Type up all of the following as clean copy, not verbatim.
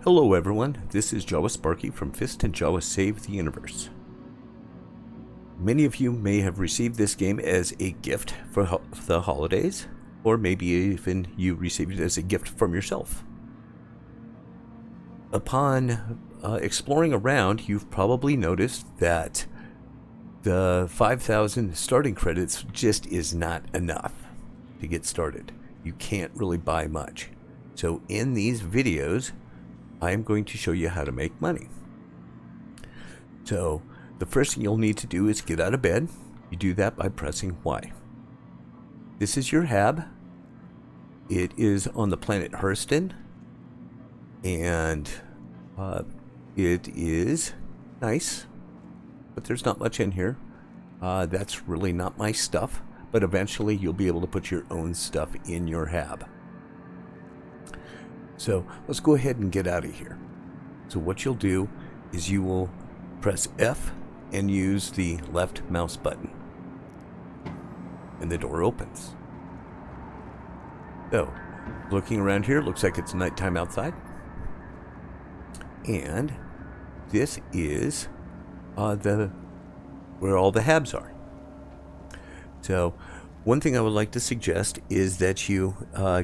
Hello everyone, this is JawaSparky from Fist and Jawa Save the Universe. Many of you may have received this game as a gift for the holidays, or maybe even you received it as a gift from yourself. Upon exploring around, you've probably noticed that the 5,000 starting credits just is not enough to get started. You can't really buy much. So in these videos, I'm going to show you how to make money. So the first thing you'll need to do is get out of bed. You do that by pressing Y. This is your hab. It is on the planet Hurston, and it is nice, but there's not much in here. That's really not my stuff, but eventually you'll be able to put your own stuff in your hab. So let's go ahead and get out of here. So what you'll do is you will press F and use the left mouse button, and the door opens. So looking around here, looks like it's nighttime outside, and this is where all the habs are. So one thing I would like to suggest is that you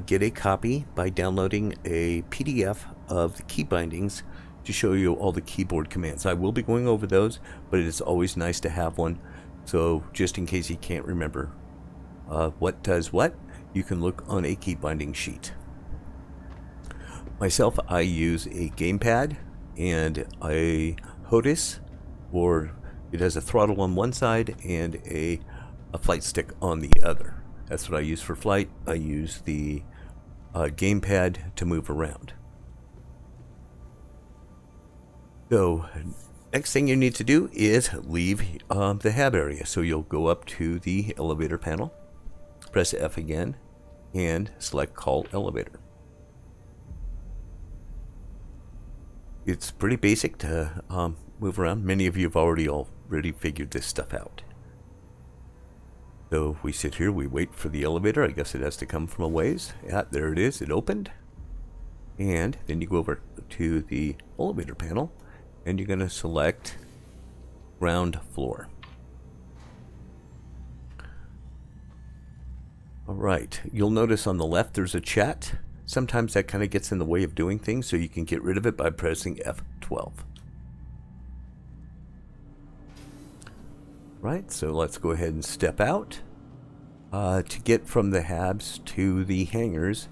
get a copy by downloading a PDF of the key bindings to show you all the keyboard commands. I will be going over those, but it is always nice to have one. So just in case you can't remember what does what, you can look on a key binding sheet. Myself, I use a gamepad and a HOTAS, or it has a throttle on one side and a flight stick on the other. That's what I use for flight. I use the gamepad to move around. So next thing you need to do is leave the hab area. So you'll go up to the elevator panel, press F again, and select call elevator. It's pretty basic to move around. Many of you have already figured this stuff out. So we sit here, we wait for the elevator. I guess it has to come from a ways. Yeah, there it is. It opened. And then you go over to the elevator panel, and you're going to select ground floor. All right. You'll notice on the left there's a chat. Sometimes that kind of gets in the way of doing things, so you can get rid of it by pressing F12. Right, so let's go ahead and step out. To get from the habs to the hangars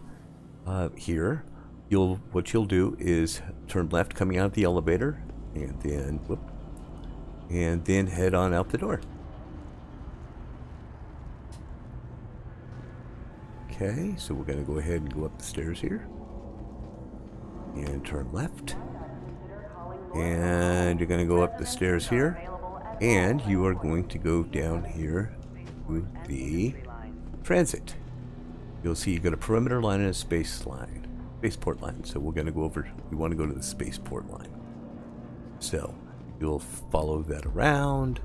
here, what you'll do is turn left coming out of the elevator, and then head on out the door. Okay, so we're going to go ahead and go up the stairs here, and turn left, and you're going to go up the stairs here. And you are going to go down here to the transit. You'll see you've got a perimeter line and a spaceport line. So we're going to go over, we want to go to the spaceport line. So you'll follow that around,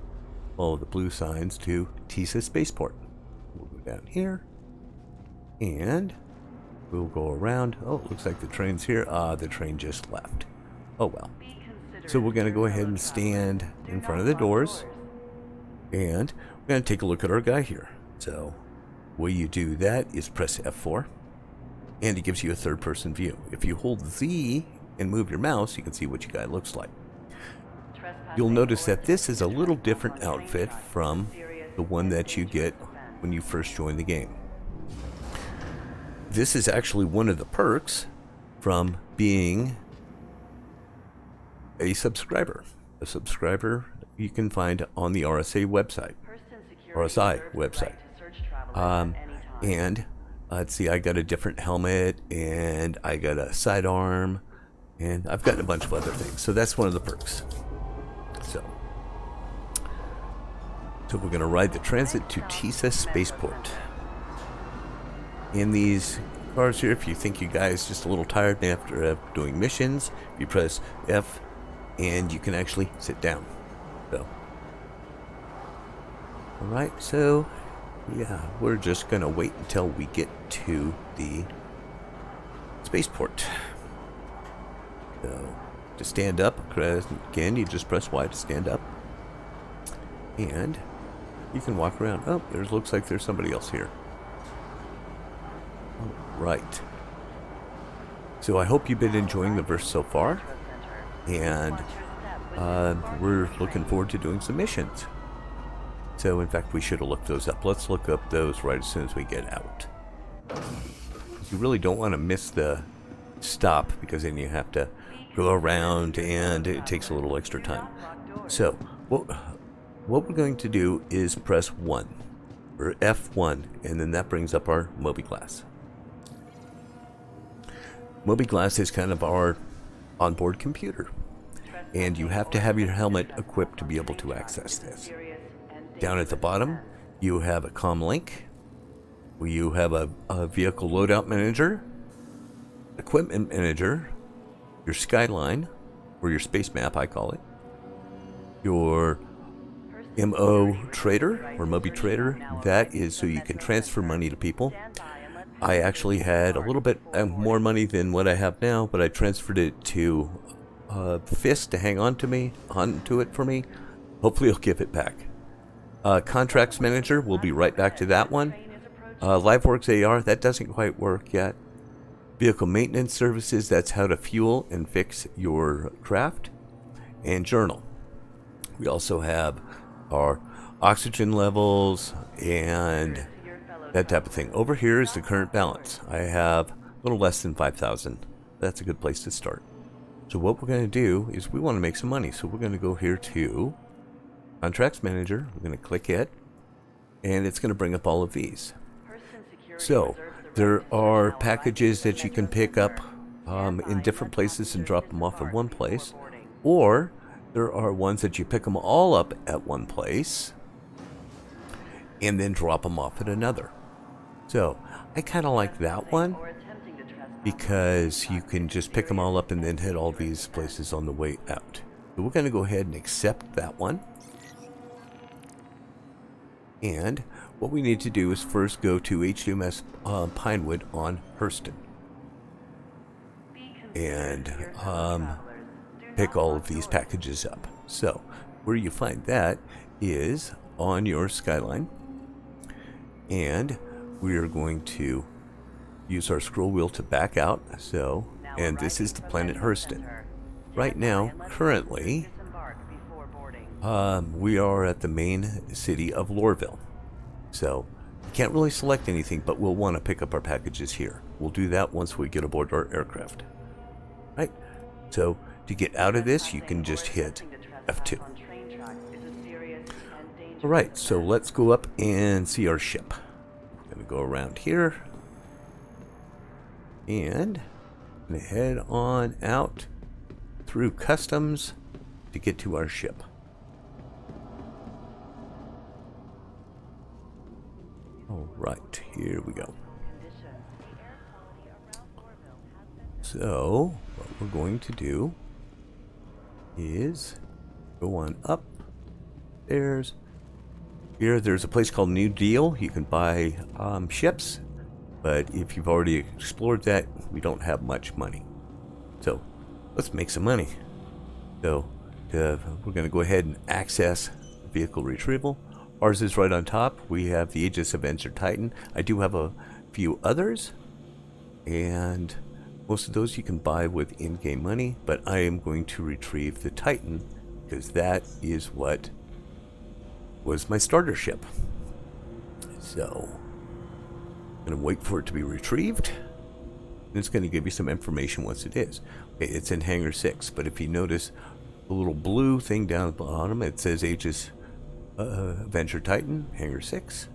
follow the blue signs to Tisa Spaceport. We'll go down here, and we'll go around. Oh, it looks like the train's here. The train just left. Oh well. So we're going to go ahead and stand in front of the doors, and we're going to take a look at our guy here. So the way you do that is press F4, and it gives you a third-person view. If you hold Z and move your mouse, you can see what your guy looks like. You'll notice that this is a little different outfit from the one that you get when you first join the game. This is actually one of the perks from being a subscriber. A subscriber you can find on the RSI website. And let's see, I got a different helmet, and I got a sidearm, and I've got a bunch of other things. So that's one of the perks. So we're going to ride the transit to Tisa Spaceport. In these cars here, if you think you guys just a little tired after doing missions, you press F, and you can actually sit down. So, all right, so yeah, we're just gonna wait until we get to the spaceport. So to stand up, again, you just press Y to stand up. And you can walk around. Oh, looks like there's somebody else here. All right. So I hope you've been enjoying the verse so far. And we're looking forward to doing some missions. So in fact, we should have looked those up. Let's look up those right as soon as we get out. You really don't want to miss the stop, because then you have to go around and it takes a little extra time. So what we're going to do is press 1 or F1, and then that brings up our Mobi-Glass. Mobi-Glass is kind of our onboard computer, and you have to have your helmet equipped to be able to access this. Down at the bottom, you have a comm link. You have a vehicle loadout manager, equipment manager, your skyline, or your space map, I call it, your MO trader, or Mobi trader. That is so you can transfer money to people. I actually had a little bit more money than what I have now, but I transferred it to Fist to hang on to it for me. Hopefully he'll give it back. Contracts manager, we'll be right back to that one. LiveWorks AR, that doesn't quite work yet. Vehicle maintenance services, that's how to fuel and fix your craft. And journal. We also have our oxygen levels and that type of thing. Over here is the current balance. I have a little less than 5,000. That's a good place to start. So what we're going to do is we want to make some money. So we're going to go here to Contracts Manager. We're going to click it, and it's going to bring up all of these. So there are packages that you can pick up in different places and drop them off in one place, or there are ones that you pick them all up at one place and then drop them off at another. So I kind of like that one because you can just pick them all up and then hit all these places on the way out. So we're going to go ahead and accept that one. And what we need to do is first go to HMS Pinewood on Hurston and pick all of these packages up. So where you find that is on your skyline, and we are going to use our scroll wheel to back out. So, and this is the planet Hurston. Right now, currently, we are at the main city of Lorville. So you can't really select anything, but we'll want to pick up our packages here. We'll do that once we get aboard our aircraft. Right? So to get out of this, you can just hit F2. Alright, so let's go up and see our ship. I'm going to go around here. And I'm going to head on out through customs to get to our ship. Alright, here we go. So, what we're going to do is go on up. There's a place called New Deal. You can buy ships, but if you've already explored that, we don't have much money. So, let's make some money. So, we're going to go ahead and access vehicle retrieval. Ours is right on top. We have the Aegis Avenger Titan. I do have a few others, and most of those you can buy with in-game money, but I am going to retrieve the Titan because that is what was my starter ship. So I'm going to wait for it to be retrieved, and it's going to give you some information once it is. Okay, it's in Hangar 6, but if you notice the little blue thing down at the bottom, it says Aegis Avenger Titan, Hangar 6.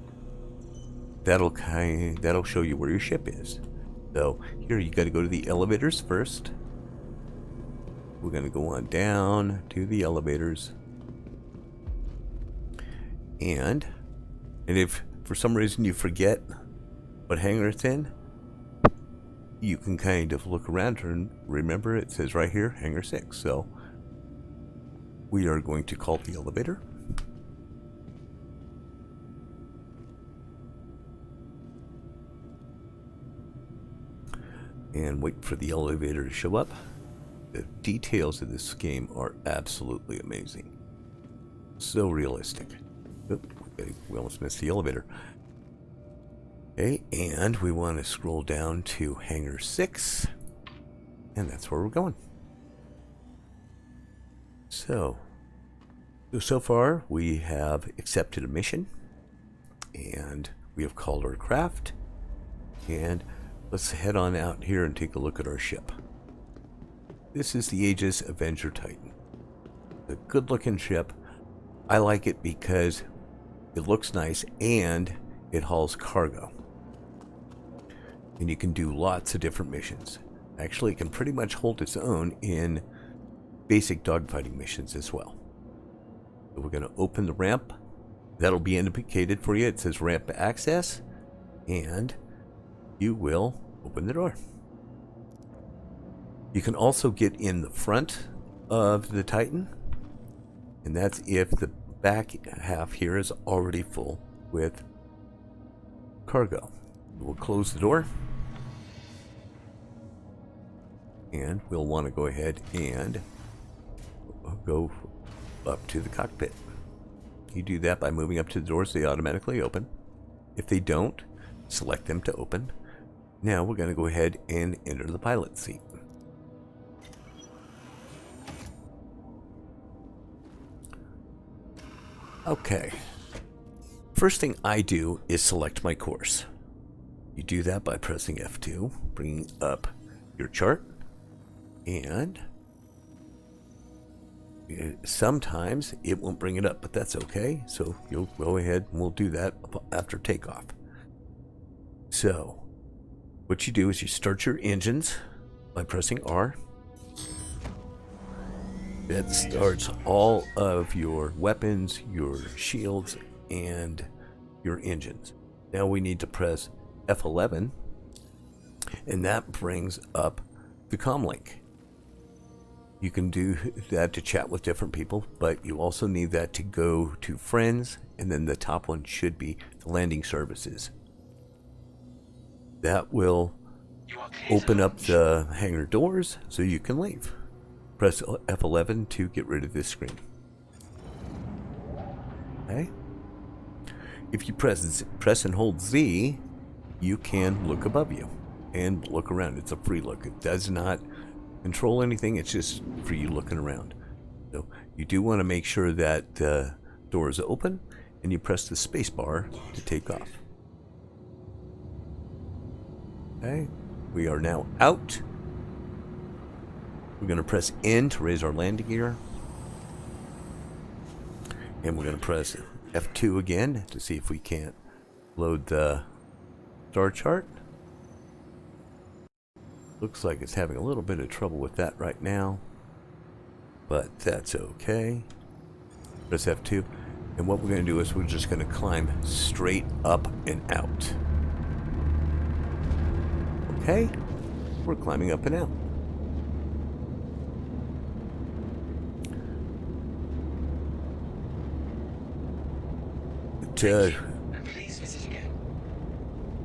That'll show you where your ship is. So here you got to go to the elevators first. We're going to go on down to the elevators. And if for some reason you forget what hangar it's in, you can kind of look around and remember it says right here, Hangar 6. So we are going to call the elevator. And wait for the elevator to show up. The details of this game are absolutely amazing. So realistic. Oop, we almost missed the elevator. Okay, and we want to scroll down to Hangar 6. And that's where we're going. So far we have accepted a mission. And we have called our craft. And let's head on out here and take a look at our ship. This is the Aegis Avenger Titan. A good looking ship. I like it because it looks nice and it hauls cargo. And you can do lots of different missions. Actually, it can pretty much hold its own in basic dogfighting missions as well. So we're going to open the ramp. That'll be indicated for you. It says ramp access. And you will open the door. You can also get in the front of the Titan. And that's if the back half here is already full with cargo. We'll close the door. And we'll want to go ahead and go up to the cockpit. You do that by moving up to the doors. They automatically open. If they don't, select them to open. Now we're going to go ahead and enter the pilot seat. Okay. First thing I do is select my course. You do that by pressing F2, bringing up your chart. And sometimes it won't bring it up, but that's okay. So you'll go ahead and we'll do that after takeoff. So what you do is you start your engines by pressing R. That starts all of your weapons, your shields, and your engines. Now we need to press F11, and that brings up the comm link. You can do that to chat with different people, but you also need that to go to friends, and then the top one should be the landing services. That will open up the hangar doors so you can leave. Press F11 to get rid of this screen. Okay. If you press and hold Z, you can look above you and look around. It's a free look. It does not control anything. It's just for you looking around. So you do want to make sure that the door is open, and you press the space bar to take off. Okay, we are now out. We're going to press N to raise our landing gear, and we're going to press F2 again to see if we can't load the star chart. Looks like it's having a little bit of trouble with that right now, but that's okay. Press F2, and what we're going to do is we're just going to climb straight up and out. Okay, we're climbing up and out.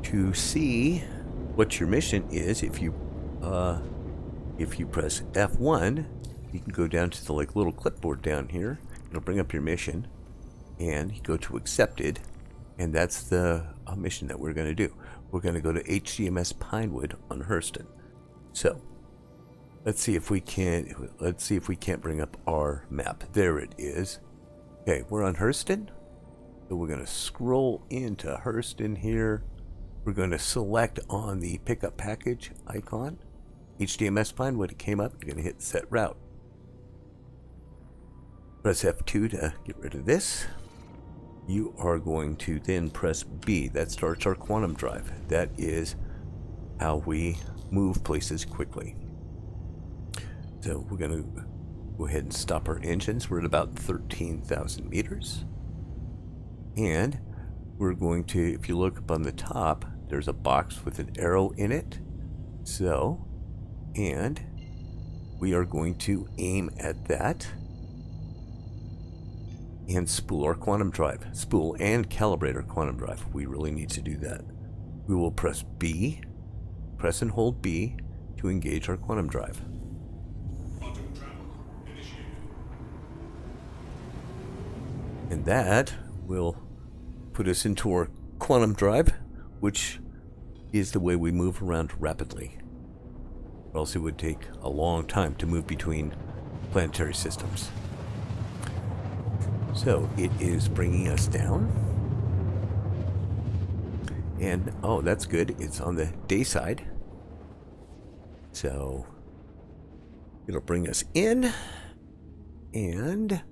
To see what your mission is, if you press F1, you can go down to the little clipboard down here. It'll bring up your mission, and you go to accepted, and that's the mission that we're going to do. We're going to go to HGMS Pinewood on Hurston. So let's see if we can't bring up our map. There it is. Okay, we're on Hurston. So we're going to scroll into Hurston here. We're going to select on the pickup package icon. HDMS Pinewood, it came up. You're going to hit set route. Press F2 to get rid of this. You are going to then press B. That starts our quantum drive. That is how we move places quickly. So we're going to go ahead and stop our engines. We're at about 13,000 meters. And we're going to, if you look up on the top, there's a box with an arrow in it. So, and we are going to aim at that and spool our quantum drive. Spool and calibrate our quantum drive. We really need to do that. We will press B, press and hold B to engage our quantum drive. And that will put us into our quantum drive, which is the way we move around rapidly. Or else it would take a long time to move between planetary systems. So it is bringing us down. And, oh, that's good. It's on the day side. So it'll bring us in. And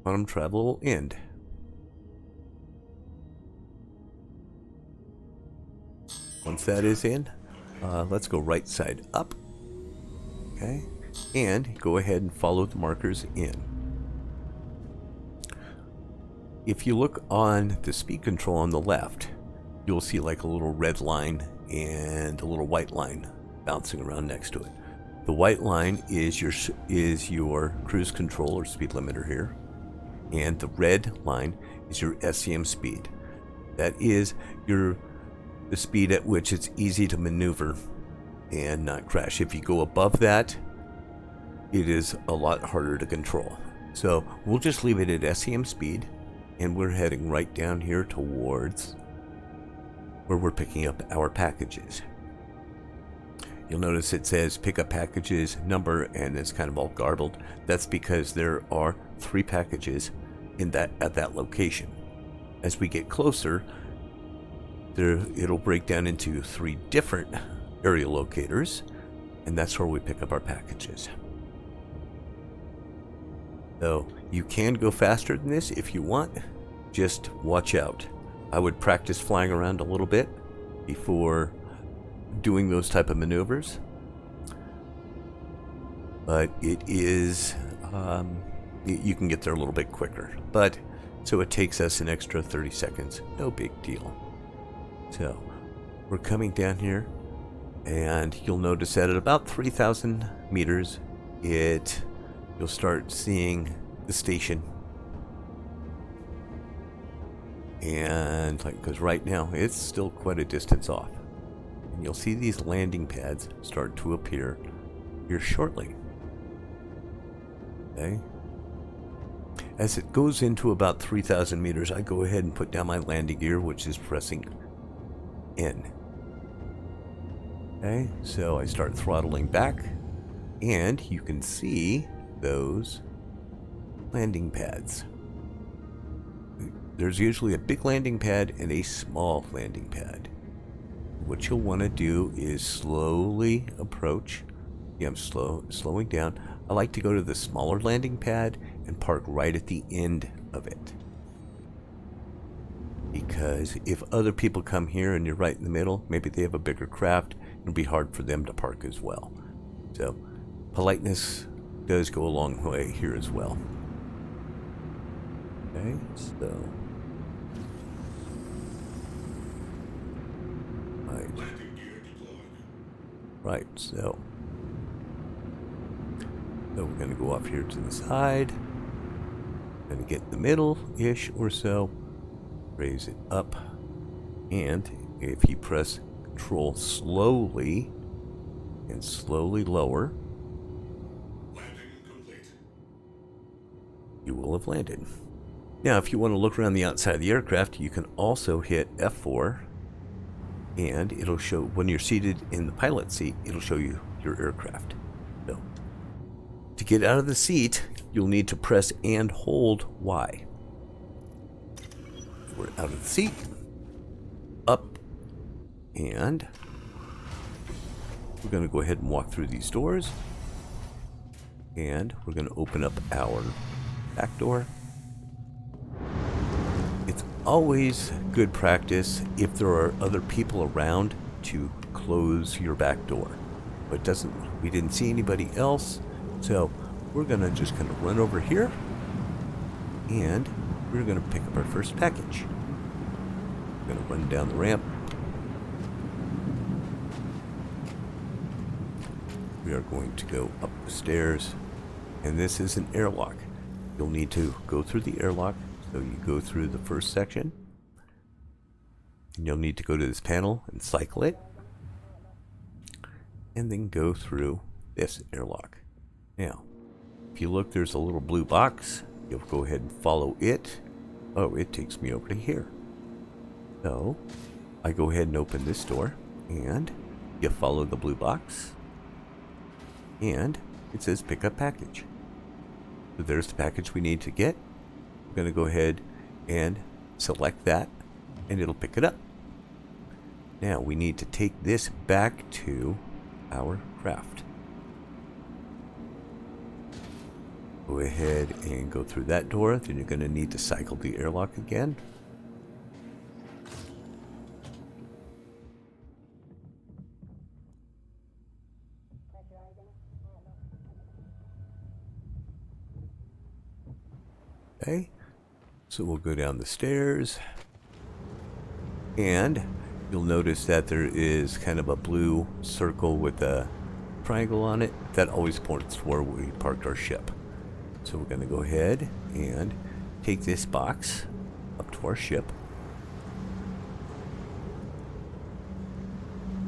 quantum travel will end. Once that is in, let's go right side up. Okay. And go ahead and follow the markers in. If you look on the speed control on the left, you'll see like a little red line and a little white line bouncing around next to it. The white line is your cruise control or speed limiter here, and the red line is your SCM speed. That is the speed at which it's easy to maneuver and not crash. If you go above that, it is a lot harder to control. So we'll just leave it at SCM speed, and we're heading right down here towards where we're picking up our packages. You'll notice it says pick up packages number, and it's kind of all garbled. That's because there are 3 packages at that location. As we get closer, it'll break down into 3 different area locators, and that's where we pick up our packages. So you can go faster than this if you want. Just watch out. I would practice flying around a little bit before doing those type of maneuvers. But it is, you can get there a little bit quicker. But, so it takes us an extra 30 seconds. No big deal. So, we're coming down here, and you'll notice that at about 3,000 meters, you'll start seeing the station. And because right now it's still quite a distance off, and you'll see these landing pads start to appear here shortly. Okay. As it goes into about 3,000 meters, I go ahead and put down my landing gear, which is pressing N. Okay, so I start throttling back, and you can see those landing pads. There's usually a big landing pad and a small landing pad. What you'll want to do is slowly approach. Yeah, I'm slowing down. I like to go to the smaller landing pad and park right at the end of it. Because if other people come here and you're right in the middle, maybe they have a bigger craft, it'll be hard for them to park as well. So, politeness does go a long way here as well. Okay, so... Right, so we're going to go off here to the side. Going to get in the middle-ish or so. Raise it up. And if you press Control slowly and slowly lower, you will have landed. Now, if you want to look around the outside of the aircraft, you can also hit F4. And it'll show, when you're seated in the pilot seat, it'll show you your aircraft. So, to get out of the seat, you'll need to press and hold Y. We're out of the seat. Up. And we're going to go ahead and walk through these doors. And we're going to open up our back door. It's always good practice if there are other people around to close your back door. But we didn't see anybody else, so we're gonna just kind of run over here, and we're gonna pick up our first package. We're gonna run down the ramp. We are going to go up the stairs, and this is an airlock. You'll need to go through the airlock. So you go through the first section, and you'll need to go to this panel and cycle it, and then go through this airlock. Now, if you look, there's a little blue box. You'll go ahead and follow it. Oh, it takes me over to here. So I go ahead and open this door, and you follow the blue box, and it says pick up package. So there's the package we need to get. We're going to go ahead and select that, and it'll pick it up. Now we need to take this back to our craft. Go ahead and go through that door. Then you're going to need to cycle the airlock again. Okay, so we'll go down the stairs, and you'll notice that there is kind of a blue circle with a triangle on it. That always points where we parked our ship. So we're going to go ahead and take this box up to our ship,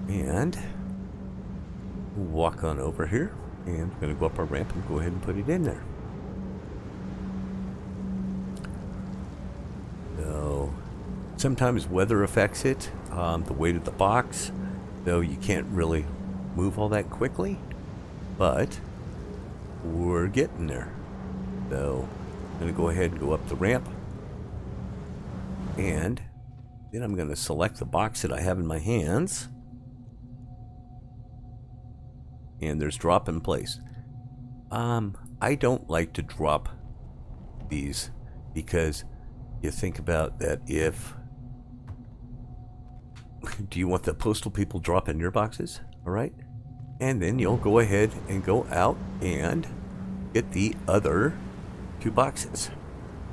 and we'll walk on over here, and we're going to go up our ramp and go ahead and put it in there. So sometimes weather affects it, the weight of the box, though you can't really move all that quickly, but we're getting there. So I'm going to go ahead and go up the ramp, and then I'm going to select the box that I have in my hands, and there's drop in place. I don't like to drop these because you think about that. If do you want the postal people dropping your boxes? All right, and then you'll go ahead and go out and get the other 2 boxes.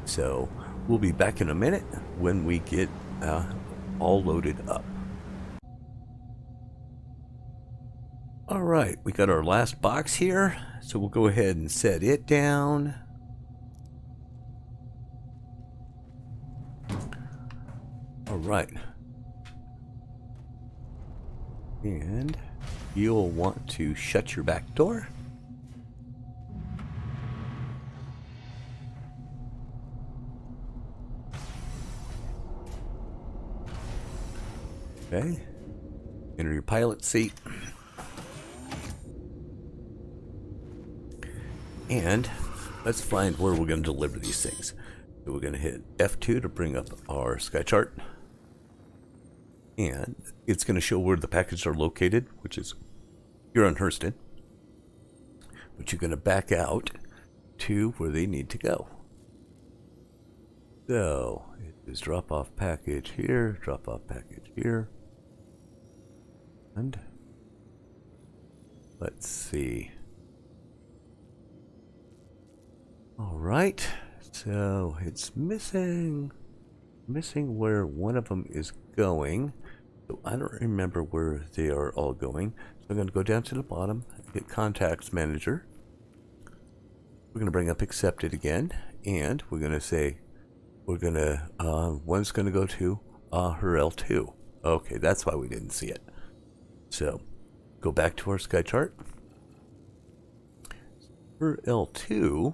So we'll be back in a minute when we get all loaded up. All right, we got our last box here, so we'll go ahead and set it down. All right, and you'll want to shut your back door. Okay, enter your pilot seat, and let's find where we're going to deliver these things. So we're going to hit F2 to bring up our sky chart, and it's going to show where the packages are located, which is here on Hurston. But you're going to back out to where they need to go. So it is drop off package here, drop off package here. And let's see. All right, so it's missing where one of them is going. So I don't remember where they are all going. So I'm going to go down to the bottom, hit Contacts Manager. We're going to bring up Accepted again, and we're going to say one's going to go to her L2. Okay, that's why we didn't see it. So go back to our sky chart. Her L2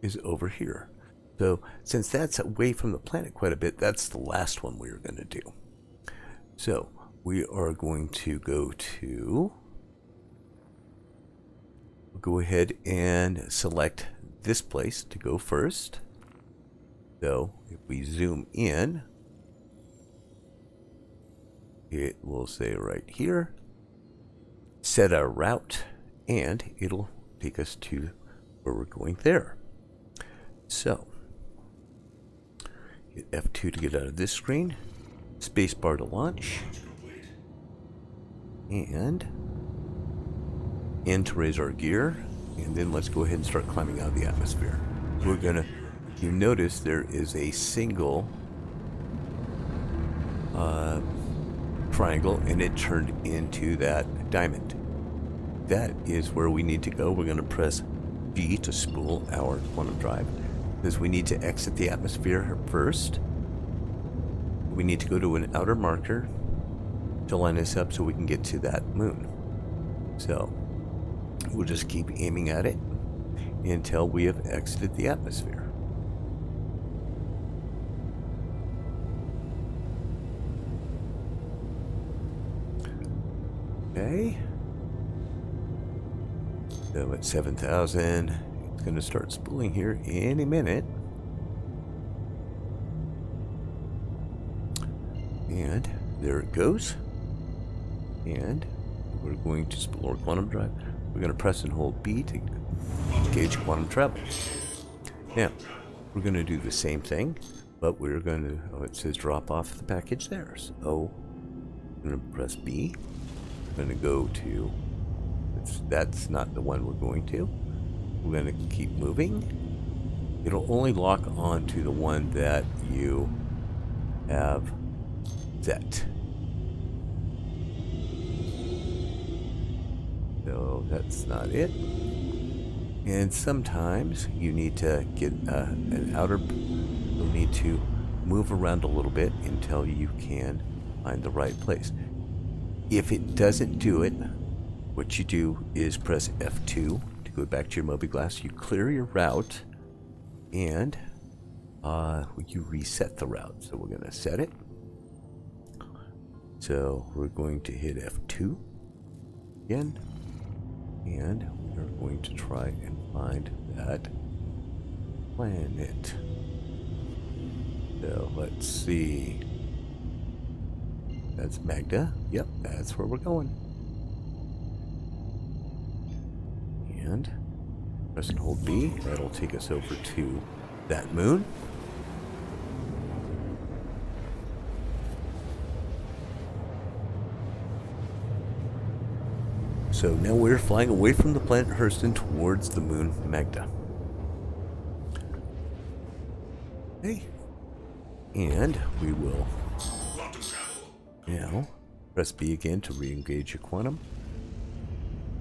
is over here. So since that's away from the planet quite a bit, that's the last one we were going to do. So we are going to go ahead and select this place to go first. So if we zoom in, it will say right here, set our route, and it'll take us to where we're going there. So hit F2 to get out of this screen, spacebar to launch, and N to raise our gear, and then let's go ahead and start climbing out of the atmosphere. We're gonna, you notice there is a single triangle, and it turned into that diamond. That is where we need to go. We're gonna press G to spool our quantum drive, because we need to exit the atmosphere first. We need to go to an outer marker to line us up so we can get to that moon. So we'll just keep aiming at it until we have exited the atmosphere. Okay. So at 7,000, it's going to start spooling here any minute. And there it goes. And we're going to spool our quantum drive. We're going to press and hold B to engage quantum travel. Now, we're going to do the same thing, but we're going to, oh, it says drop off the package there. So I'm going to press B. I'm going to go to, that's not the one we're going to. We're going to keep moving. It'll only lock on to the one that you have set. So that's not it. And sometimes you need to get an outer, you'll need to move around a little bit until you can find the right place. If it doesn't do it, what you do is press F2 to go back to your mobi-glass. You clear your route and you reset the route. So we're going to set it. So we're going to hit F2 again. And we're going to try and find that planet. So let's see. That's Magda. Yep, that's where we're going. And press and hold B. That'll take us over to that moon. So now we're flying away from the planet Hurston towards the moon Magda. Okay. And we will now press B again to re-engage your quantum.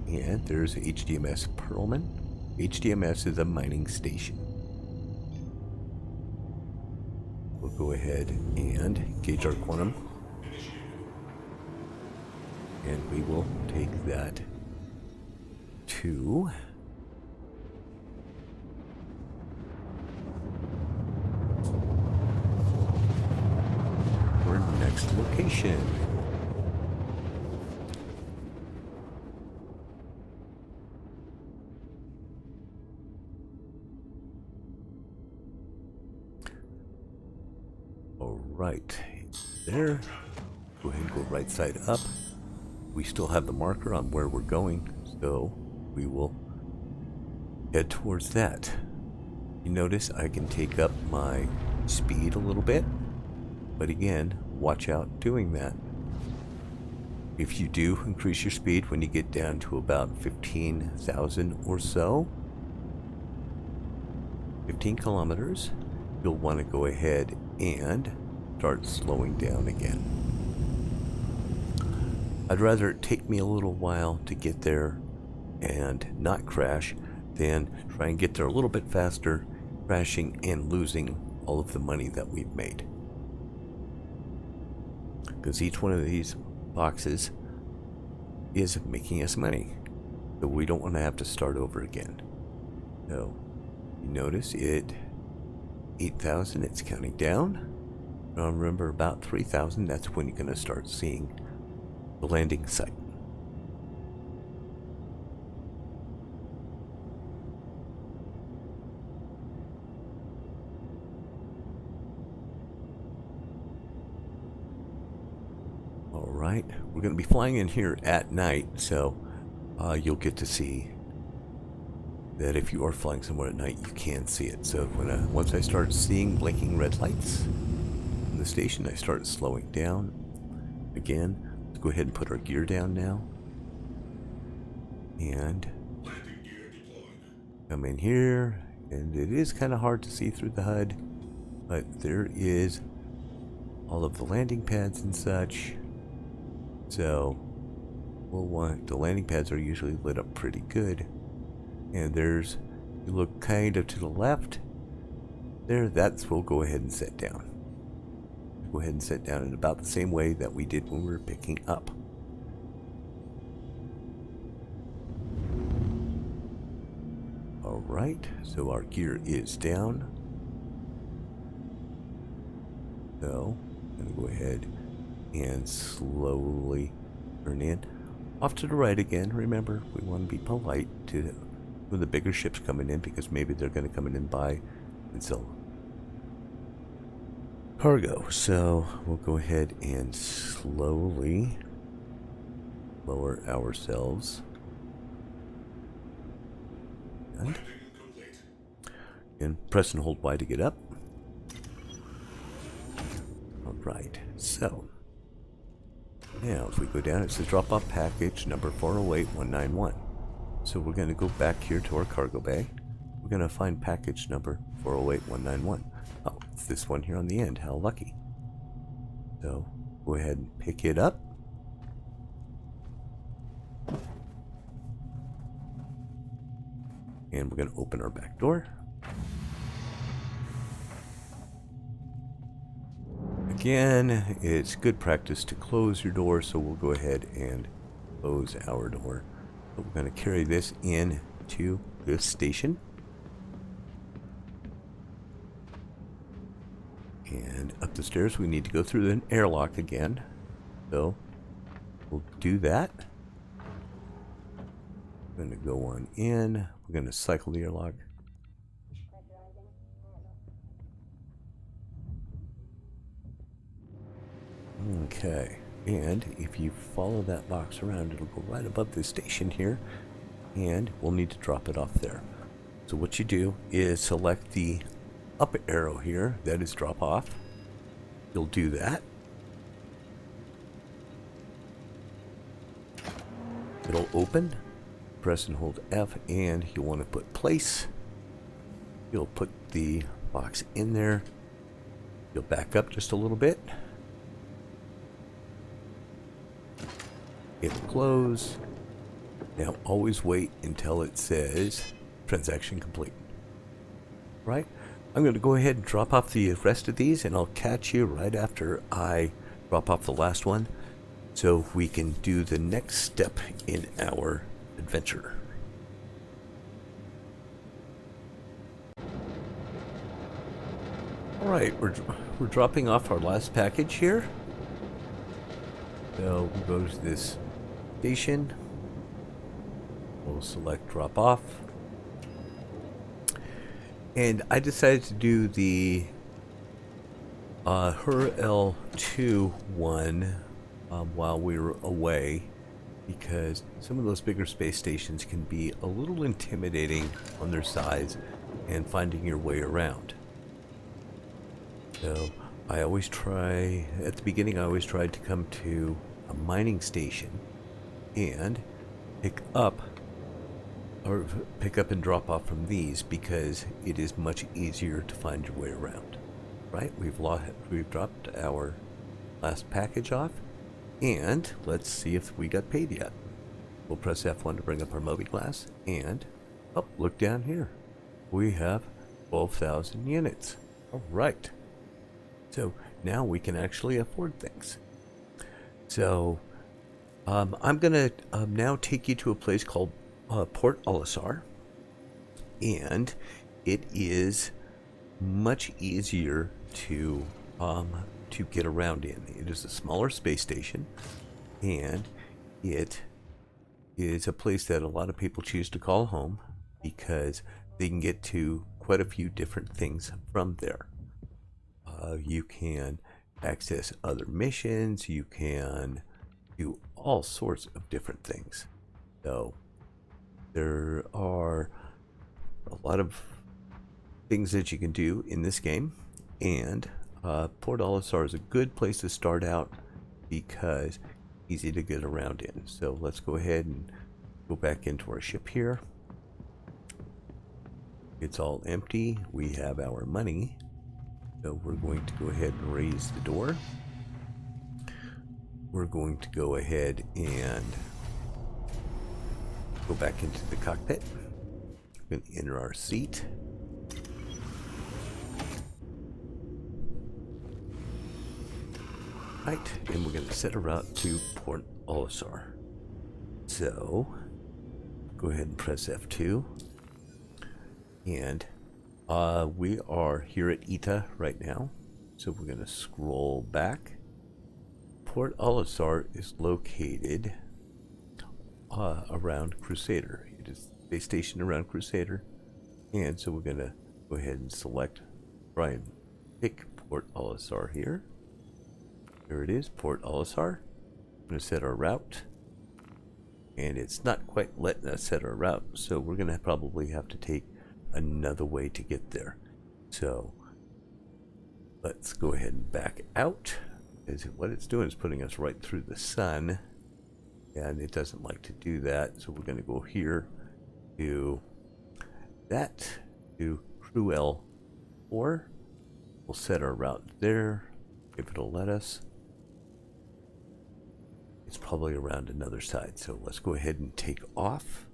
And there's HDMS Perlman. HDMS is a mining station. We'll go ahead and engage our quantum. And we will take that to our next location. All right, there. Go ahead and go right side up. We still have the marker on where we're going, so we will head towards that. You notice I can take up my speed a little bit, but again, watch out doing that. If you do increase your speed when you get down to about 15,000 or so, 15 kilometers, you'll want to go ahead and start slowing down again. I'd rather it take me a little while to get there and not crash than try and get there a little bit faster, crashing and losing all of the money that we've made. Because each one of these boxes is making us money, so we don't want to have to start over again. So you notice it 8,000, it's counting down. Now remember, about 3,000, that's when you're going to start seeing the landing site. All right, we're going to be flying in here at night, so you'll get to see that if you are flying somewhere at night, you can see it. So when once I start seeing blinking red lights in the station, I start slowing down. Again, let's go ahead and put our gear down now. And come in here, and it is kind of hard to see through the HUD, but there is all of the landing pads and such. So we'll want, the landing pads are usually lit up pretty good. And there's, you look kind of to the left there, that's, we'll go ahead and set down. Go ahead and set down in about the same way that we did when we were picking up. Alright, so our gear is down. So, I'm going to go ahead and slowly turn in. Off to the right again. Remember, we want to be polite to when the bigger ships coming in, because maybe they're going to come in and buy and sell cargo. So we'll go ahead and slowly lower ourselves. And press and hold Y to get up. Alright, so now if we go down, it says drop off package number 408191. So we're going to go back here to our cargo bay. We're going to find package number 408191. Oh, it's this one here on the end. How lucky. So go ahead and pick it up. And we're going to open our back door. Again, it's good practice to close your door, so we'll go ahead and close our door. But we're going to carry this in to this station. And up the stairs, we need to go through an airlock again. So we'll do that. We're going to go on in. We're going to cycle the airlock. Okay, and if you follow that box around, it'll go right above this station here, and we'll need to drop it off there. So what you do is select the up arrow here, that is drop off. You'll do that. It'll open. Press and hold F, and you want to put place. You'll put the box in there. You'll back up just a little bit. It'll close. Now always wait until it says transaction complete. Right? I'm going to go ahead and drop off the rest of these, and I'll catch you right after I drop off the last one, so we can do the next step in our adventure. Alright, we're dropping off our last package here. So we'll go to this station. We'll select drop off. And I decided to do the L2 one while we were away, because some of those bigger space stations can be a little intimidating on their size and finding your way around. So I always try, at the beginning I always tried to come to a mining station and pick up and drop off from these, because it is much easier to find your way around. Right? We've dropped our last package off, and let's see if we got paid yet. We'll press F1 to bring up our Moby glass, and look down here. We have 12,000 units. All right. So now we can actually afford things. So I'm gonna now take you to a place called Port Olisar, and it is much easier to get around in. It is a smaller space station, and it is a place that a lot of people choose to call home because they can get to quite a few different things from there. You can access other missions, you can do all sorts of different things. So there are a lot of things that you can do in this game, and Port Olisar is a good place to start out because easy to get around in. So let's go ahead and go back into our ship here. It's all empty. We have our money. So we're going to go ahead and raise the door. We're going to go ahead and go back into the cockpit. We're going to enter our seat. Right, and we're going to set a route to Port Olisar. So go ahead and press F2. And we are here at Ita right now. So we're going to scroll back. Port Olisar is located around Crusader. You just stay stationed around Crusader. And so we're going to go ahead and select, try and pick Port Olisar here. There it is, Port Olisar. I'm going to set our route. And it's not quite letting us set our route, so we're going to probably have to take another way to get there. So let's go ahead and back out. What it's doing is putting us right through the sun, and it doesn't like to do that. So we're going to go here to that, to Cruel 4. We'll set our route there, if it'll let us. It's probably around another side, so let's go ahead and take off.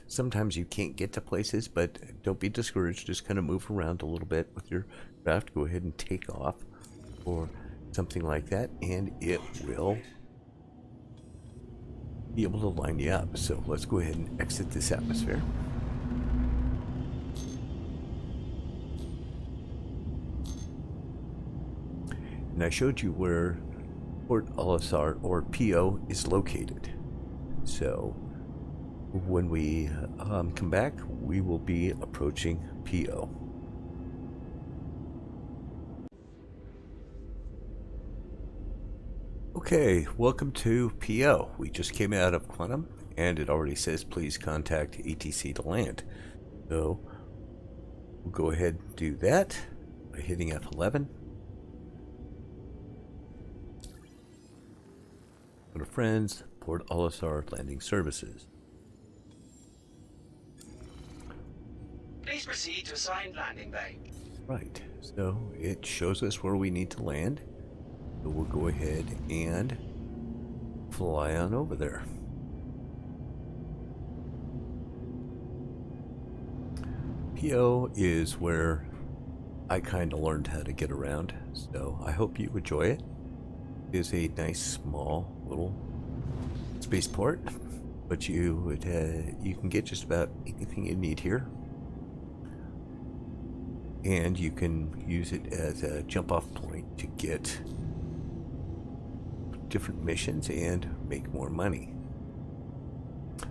Sometimes you can't get to places, but don't be discouraged. Just kind of move around a little bit with your craft. Go ahead and take off or something like that, and it will be able to line you up. So let's go ahead and exit this atmosphere. And I showed you where Port Olisar, or PO, is located. So when we come back, we will be approaching PO. Okay, welcome to PO. We just came out of Quantum, and it already says please contact ATC to land. So we'll go ahead and do that by hitting F11. Go to Friends, Port Olisar Landing Services. Please proceed to assigned landing bay. Right, so it shows us where we need to land. So we'll go ahead and fly on over there. PO is where I kind of learned how to get around, so I hope you enjoy it. It is a nice small little spaceport, but you can get just about anything you need here, and you can use it as a jump-off point to get different missions and make more money.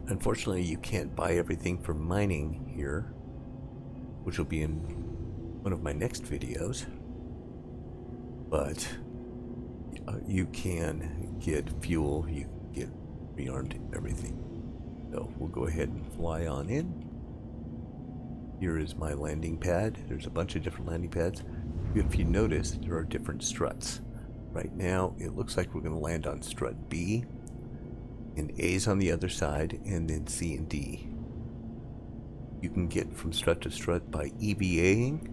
Unfortunately, you can't buy everything for mining here, which will be in one of my next videos, but you can get fuel, you can get rearmed, everything. So we'll go ahead and fly on in. Here is my landing pad. There's a bunch of different landing pads. If you notice, there are different struts. Right now, it looks like we're going to land on strut B, and A's on the other side, and then C and D. You can get from strut to strut by EVAing.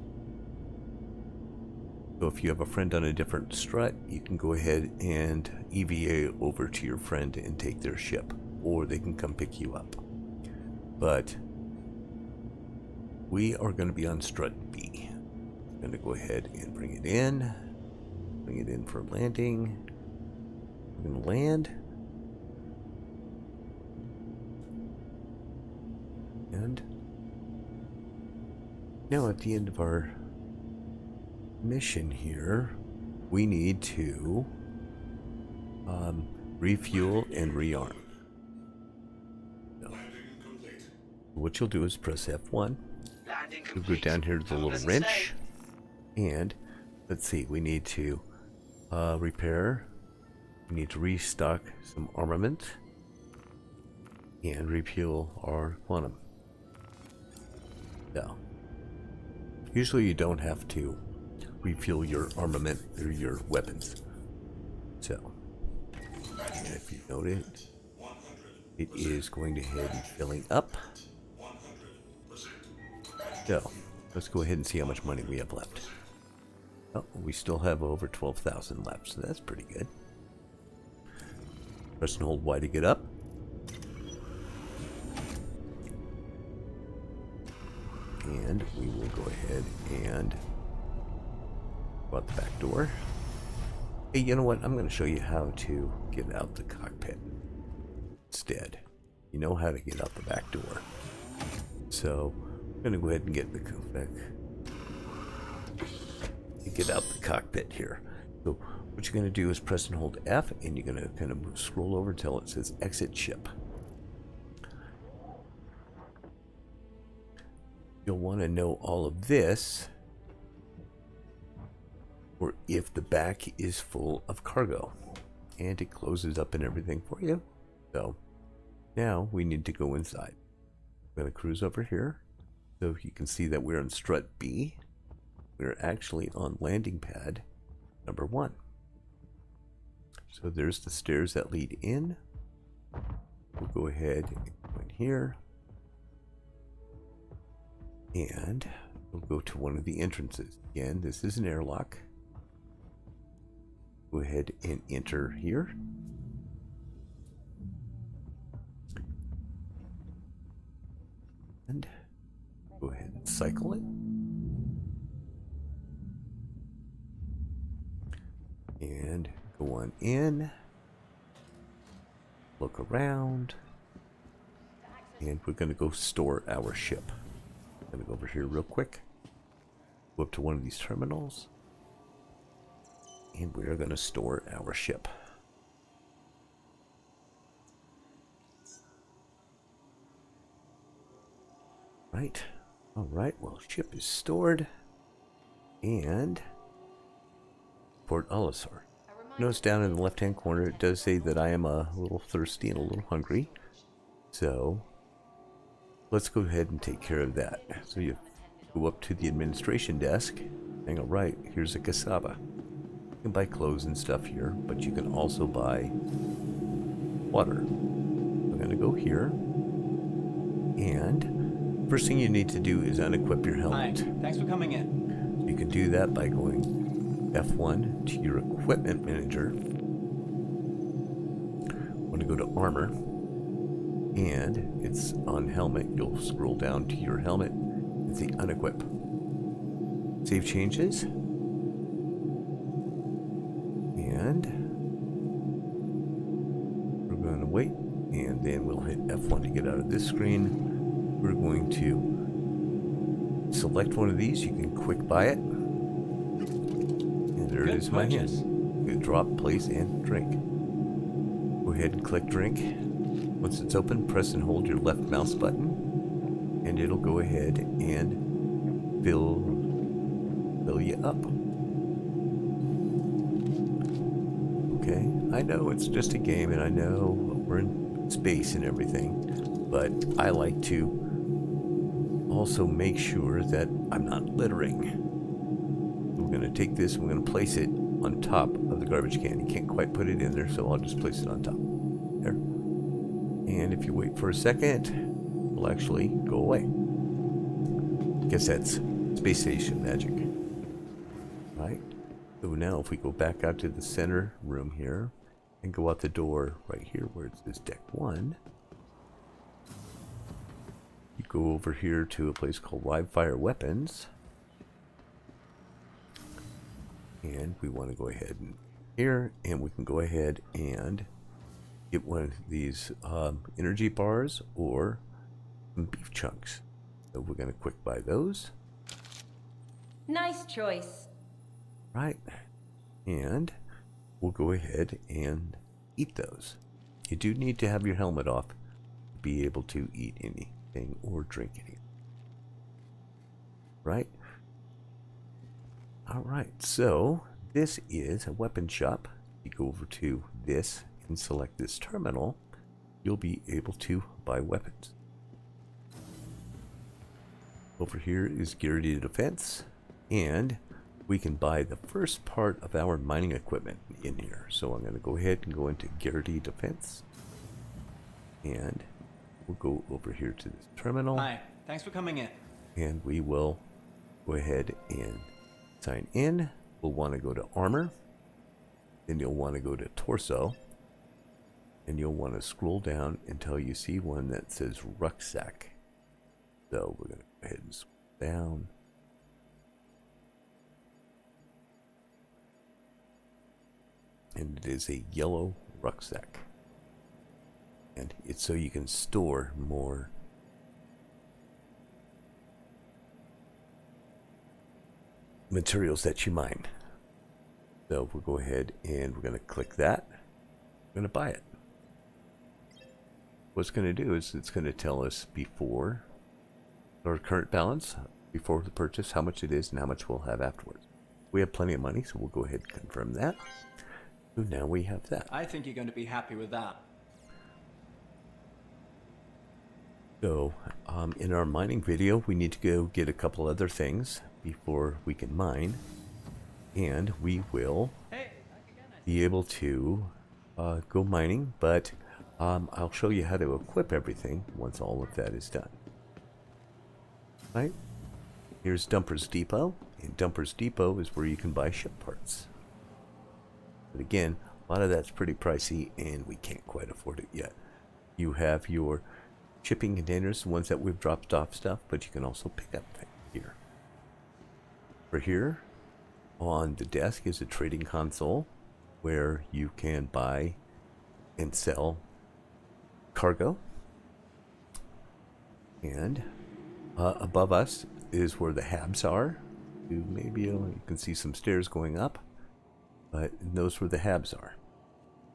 So if you have a friend on a different strut, you can go ahead and EVA over to your friend and take their ship, or they can come pick you up. But we are going to be on strut B. I'm going to go ahead and bring it in for landing. We're going to land. And now at the end of our mission here, we need to refuel and rearm. So, what you'll do is press F1. You'll go down here to the little wrench, and let's see, we need to repair, we need to restock some armament, and refuel our quantum. So, usually you don't have to refuel your armament or your weapons. So, and if you notice, it is going to head and filling up. So, let's go ahead and see how much money we have left. Oh, we still have over 12,000 left, so that's pretty good. Press and hold Y to get up. And we will go ahead and go out the back door. Hey, you know what? I'm going to show you how to get out the cockpit instead. You know how to get out the back door. So, I'm going to go ahead and get the get out the cockpit here. So, what you're going to do is press and hold F, and you're going to kind of scroll over until it says exit ship. you'll want to know all of this, or if the back is full of cargo, and it closes up and everything for you. So now we need to go inside. I'm going to cruise over here so you can see that we're on strut B. We're actually on landing pad number 1. So there's the stairs that lead in. We'll go ahead and go in here, and we'll go to one of the entrances. Again, this is an airlock. Go ahead and enter here. And go ahead and cycle it. And go on in. Look around. And we're going to go store our ship. I'm going to go over here real quick. Go up to one of these terminals. And we are going to store our ship. Right. All right. Well, ship is stored. And Port Olisar. Notice down in the left-hand corner, it does say that I am a little thirsty and a little hungry. So let's go ahead and take care of that. So you go up to the administration desk. Hang on, right. Here's a cassava. You can buy clothes and stuff here, but you can also buy water. I'm going to go here, and first thing you need to do is unequip your helmet. Hi, thanks for coming in. You can do that by going F1 to your equipment manager. Want to go to armor, and it's on helmet. You'll scroll down to your helmet and say unequip. Save changes. And we're going to wait, and then we'll hit F1 to get out of this screen. We're going to select one of these. You can quick buy it. And there it is in my hand. You drop, place, and drink. Go ahead and click drink. Once it's open, press and hold your left mouse button, and it'll go ahead and fill you up. Okay, I know it's just a game, and I know we're in space and everything, but I like to also make sure that I'm not littering. We're going to take this and we're going to place it on top of the garbage can. You can't quite put it in there, so I'll just place it on top. There. And if you wait for a second, it'll actually go away. Guess that's space station magic. Right? So now if we go back out to the center room here and go out the door right here where it says deck 1, you go over here to a place called live fire weapons, and we want to go ahead and here, and we can go ahead and get one of these energy bars or some beef chunks. So we're going to quick buy those. Nice choice. Right, and we'll go ahead and eat those. You do need to have your helmet off to be able to eat anything or drink anything. Right? Alright, so this is a weapon shop. You go over to this and select this terminal, you'll be able to buy weapons. Over here is Garrity Defense, and we can buy the first part of our mining equipment in here. So I'm going to go ahead and go into Garrity Defense, and we'll go over here to this terminal. Hi, thanks for coming in. And we will go ahead and sign in. We'll want to go to armor, then you'll want to go to torso, and you'll want to scroll down until you see one that says rucksack. So we're going to go ahead and scroll down. And it is a yellow rucksack, and it's so you can store more materials that you mine. So we'll go ahead and we're going to click that. We're going to buy it. What it's going to do is it's going to tell us before our current balance before the purchase, how much it is, and how much we'll have afterwards. We have plenty of money, so we'll go ahead and confirm that. So now we have that. I think you're going to be happy with that. So, in our mining video, we need to go get a couple other things before we can mine. And we will be able to go mining, but I'll show you how to equip everything once all of that is done. Right? Here's Dumper's Depot, and Dumper's Depot is where you can buy ship parts. But again, a lot of that's pretty pricey, and we can't quite afford it yet. You have your shipping containers, the ones that we've dropped off stuff, but you can also pick up things here. For here, on the desk is a trading console where you can buy and sell cargo. And above us is where the habs are. You can see some stairs going up, but those where the habs are.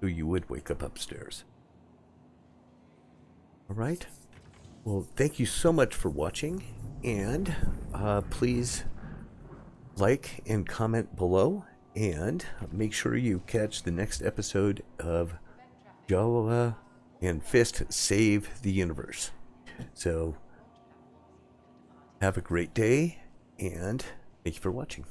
So you would wake up upstairs. All right. Well, thank you so much for watching, and please like and comment below, and make sure you catch the next episode of Jawa and Fist Save the Universe. So have a great day, and thank you for watching.